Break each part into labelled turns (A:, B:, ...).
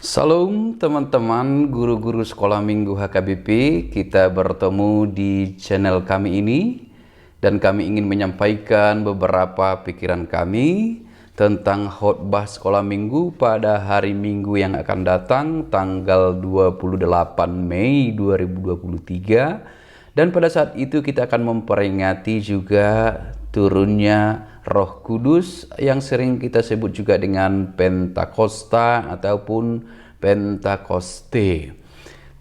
A: Salam teman-teman guru-guru sekolah minggu HKBP. Kita bertemu di channel kami ini dan kami ingin menyampaikan beberapa pikiran kami tentang khotbah sekolah minggu pada hari Minggu yang akan datang tanggal 28 Mei 2023. Dan pada saat itu kita akan memperingati juga turunnya Roh Kudus yang sering kita sebut juga dengan Pentakosta ataupun Pentakoste.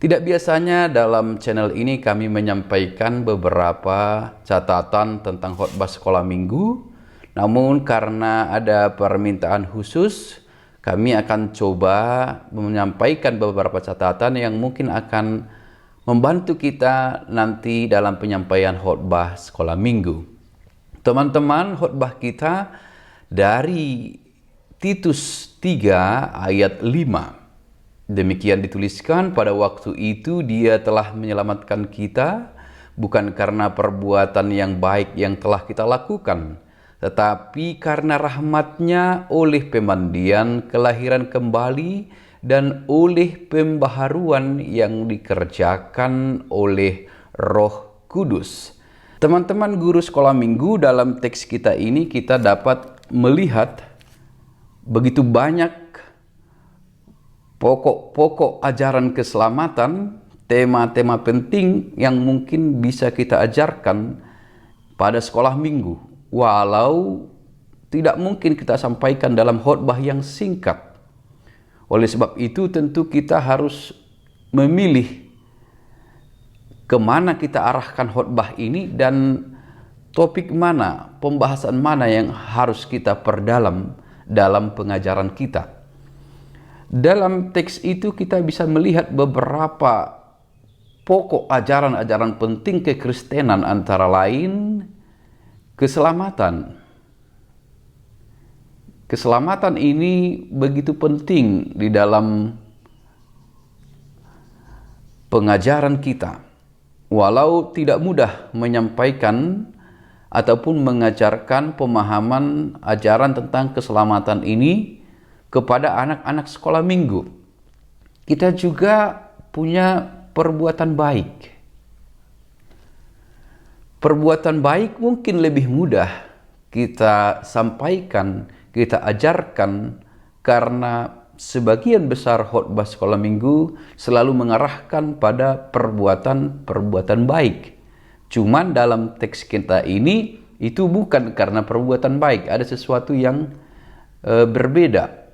A: Tidak biasanya dalam channel ini kami menyampaikan beberapa catatan tentang khotbah sekolah minggu. Namun karena ada permintaan khusus, kami akan coba menyampaikan beberapa catatan yang mungkin akan membantu kita nanti dalam penyampaian khotbah sekolah minggu. Teman-teman, khotbah kita dari Titus 3 ayat 5. Demikian dituliskan, pada waktu itu Dia telah menyelamatkan kita bukan karena perbuatan yang baik yang telah kita lakukan, tetapi karena rahmat-Nya oleh pemandian kelahiran kembali dan oleh pembaharuan yang dikerjakan oleh Roh Kudus. Teman-teman guru sekolah minggu, dalam teks kita ini kita dapat melihat begitu banyak pokok-pokok ajaran keselamatan, tema-tema penting yang mungkin bisa kita ajarkan pada sekolah minggu. Walau tidak mungkin kita sampaikan dalam khotbah yang singkat. Oleh sebab itu tentu kita harus memilih kemana kita arahkan khotbah ini dan topik mana, pembahasan mana yang harus kita perdalam dalam pengajaran kita. Dalam teks itu kita bisa melihat beberapa pokok ajaran-ajaran penting kekristenan, antara lain keselamatan. Keselamatan ini begitu penting di dalam pengajaran kita. Walau tidak mudah menyampaikan ataupun mengajarkan pemahaman ajaran tentang keselamatan ini kepada anak-anak sekolah minggu, kita juga punya perbuatan baik. Perbuatan baik mungkin lebih mudah kita sampaikan, kita ajarkan, karena sebagian besar khotbah sekolah minggu selalu mengarahkan pada perbuatan baik. Cuman dalam teks kita ini itu bukan karena perbuatan baik, ada sesuatu yang berbeda.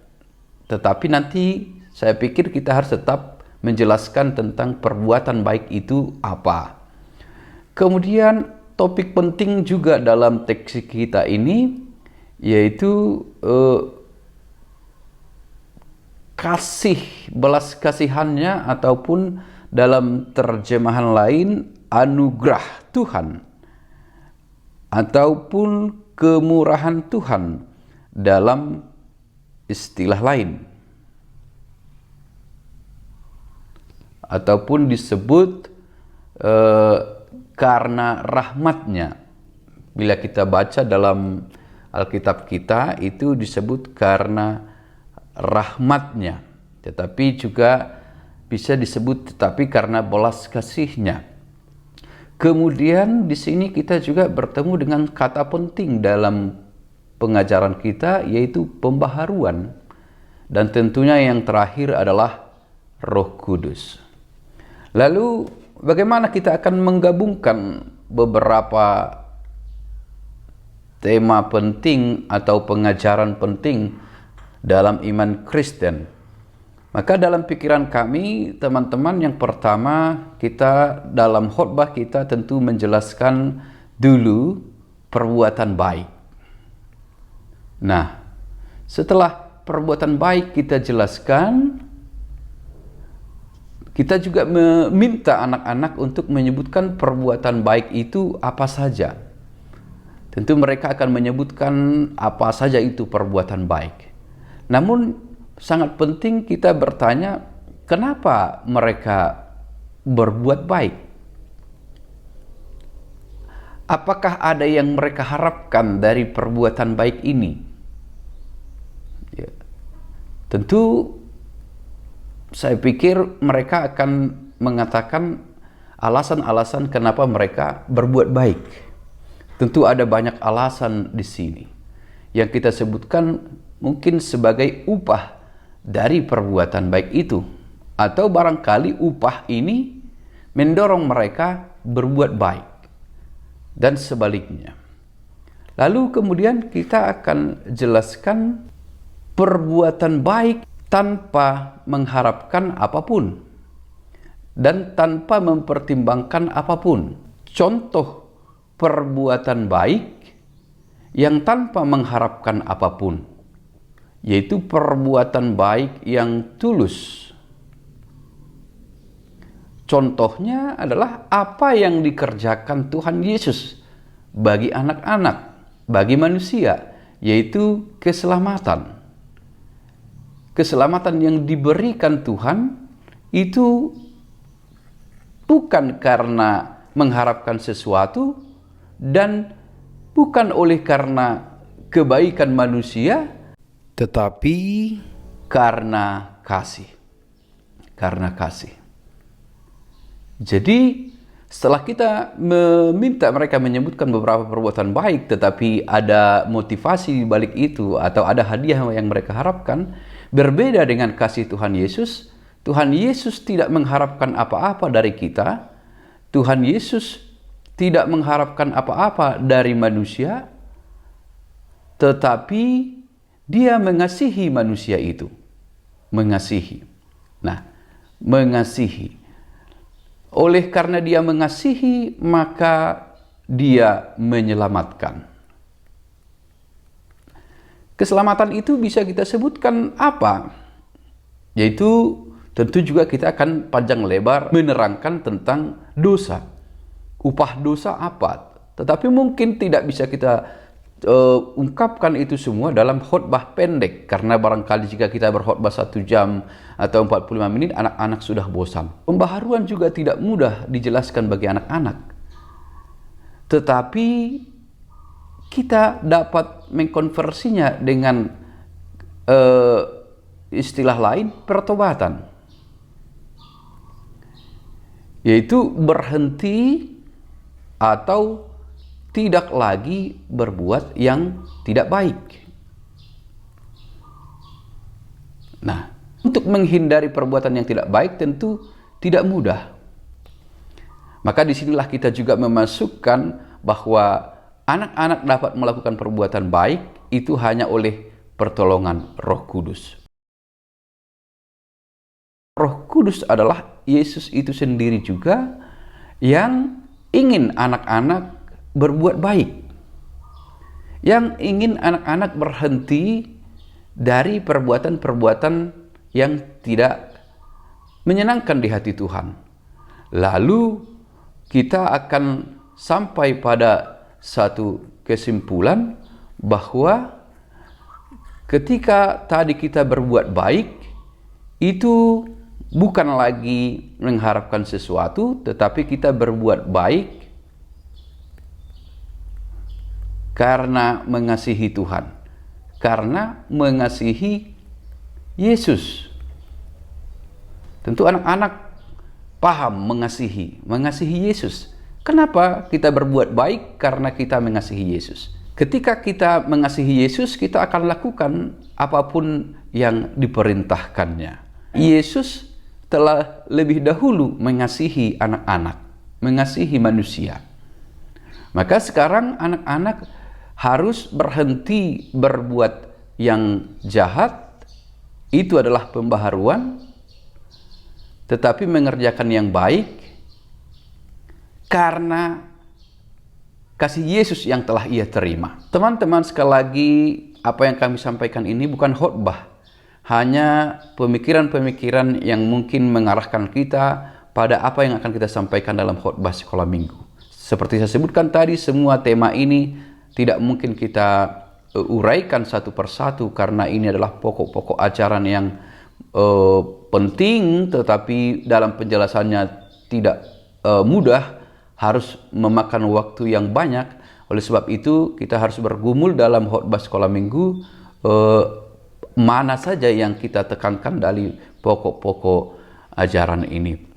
A: Tetapi nanti saya pikir kita harus tetap menjelaskan tentang perbuatan baik itu apa. Kemudian topik penting juga dalam teks kita ini yaitu kasih, belas kasihannya, ataupun dalam terjemahan lain anugerah Tuhan ataupun kemurahan Tuhan dalam istilah lain, ataupun disebut karena rahmat-Nya. Bila kita baca dalam Alkitab kita itu disebut karena rahmat-Nya, tetapi juga bisa disebut tetapi karena belas kasih-Nya. Kemudian di sini kita juga bertemu dengan kata penting dalam pengajaran kita, yaitu pembaharuan, dan tentunya yang terakhir adalah Roh Kudus. Lalu bagaimana kita akan menggabungkan beberapa tema penting atau pengajaran penting dalam iman Kristen? Maka dalam pikiran kami, teman-teman, yang pertama kita dalam khotbah kita tentu menjelaskan dulu perbuatan baik. Nah, setelah perbuatan baik kita jelaskan, kita juga meminta anak-anak untuk menyebutkan perbuatan baik itu apa saja. Tentu mereka akan menyebutkan apa saja itu perbuatan baik. Namun sangat penting kita bertanya, kenapa mereka berbuat baik? Apakah ada yang mereka harapkan dari perbuatan baik ini? Ya. Tentu saya pikir mereka akan mengatakan alasan-alasan kenapa mereka berbuat baik. Tentu ada banyak alasan di sini yang kita sebutkan mungkin sebagai upah dari perbuatan baik itu, atau barangkali upah ini mendorong mereka berbuat baik dan sebaliknya. Lalu kemudian kita akan jelaskan perbuatan baik tanpa mengharapkan apapun dan tanpa mempertimbangkan apapun. Contoh perbuatan baik yang tanpa mengharapkan apapun, yaitu perbuatan baik yang tulus. Contohnya adalah apa yang dikerjakan Tuhan Yesus bagi anak-anak, bagi manusia, yaitu keselamatan. Keselamatan yang diberikan Tuhan itu bukan karena mengharapkan sesuatu dan bukan oleh karena kebaikan manusia, tetapi karena kasih. Karena kasih. Jadi setelah kita meminta mereka menyebutkan beberapa perbuatan baik, tetapi ada motivasi di balik itu atau ada hadiah yang mereka harapkan, berbeda dengan kasih Tuhan Yesus. Tuhan Yesus tidak mengharapkan apa-apa dari kita. Tuhan Yesus tidak mengharapkan apa-apa dari manusia, tetapi Dia mengasihi manusia itu. Mengasihi. Nah, mengasihi. Oleh karena Dia mengasihi, maka Dia menyelamatkan. Keselamatan itu bisa kita sebutkan apa? Yaitu tentu juga kita akan panjang lebar menerangkan tentang dosa. Upah dosa apa? Tetapi mungkin tidak bisa kita ungkapkan itu semua dalam khotbah pendek, karena barangkali jika kita berkhotbah 1 jam atau 45 menit, anak-anak sudah bosan. Pembaharuan juga tidak mudah dijelaskan bagi anak-anak. Tetapi kita dapat mengkonversinya dengan istilah lain, pertobatan. Yaitu berhenti atau tidak lagi berbuat yang tidak baik. Nah, untuk menghindari perbuatan yang tidak baik tentu tidak mudah. Maka disinilah kita juga memasukkan bahwa anak-anak dapat melakukan perbuatan baik itu hanya oleh pertolongan Roh Kudus. Roh Kudus adalah Yesus itu sendiri juga yang ingin anak-anak berbuat baik, yang ingin anak-anak berhenti dari perbuatan-perbuatan yang tidak menyenangkan di hati Tuhan. Lalu kita akan sampai pada satu kesimpulan bahwa ketika tadi kita berbuat baik, itu bukan lagi mengharapkan sesuatu, tetapi kita berbuat baik karena mengasihi Tuhan, karena mengasihi Yesus. Tentu anak-anak paham mengasihi Yesus. Kenapa kita berbuat baik? Karena kita mengasihi Yesus. Ketika kita mengasihi Yesus, kita akan lakukan apapun yang diperintahkannya. Yesus telah lebih dahulu mengasihi anak-anak, mengasihi manusia. Maka sekarang anak-anak harus berhenti berbuat yang jahat, itu adalah pembaharuan, tetapi mengerjakan yang baik karena kasih Yesus yang telah ia terima. Teman-teman, sekali lagi apa yang kami sampaikan ini bukan khotbah, hanya pemikiran-pemikiran yang mungkin mengarahkan kita pada apa yang akan kita sampaikan dalam khotbah sekolah minggu. Seperti saya sebutkan tadi, semua tema ini tidak mungkin kita uraikan satu persatu karena ini adalah pokok-pokok ajaran yang penting, tetapi dalam penjelasannya tidak mudah, harus memakan waktu yang banyak. Oleh sebab itu kita harus bergumul dalam khotbah sekolah minggu mana saja yang kita tekankan dari pokok-pokok ajaran ini.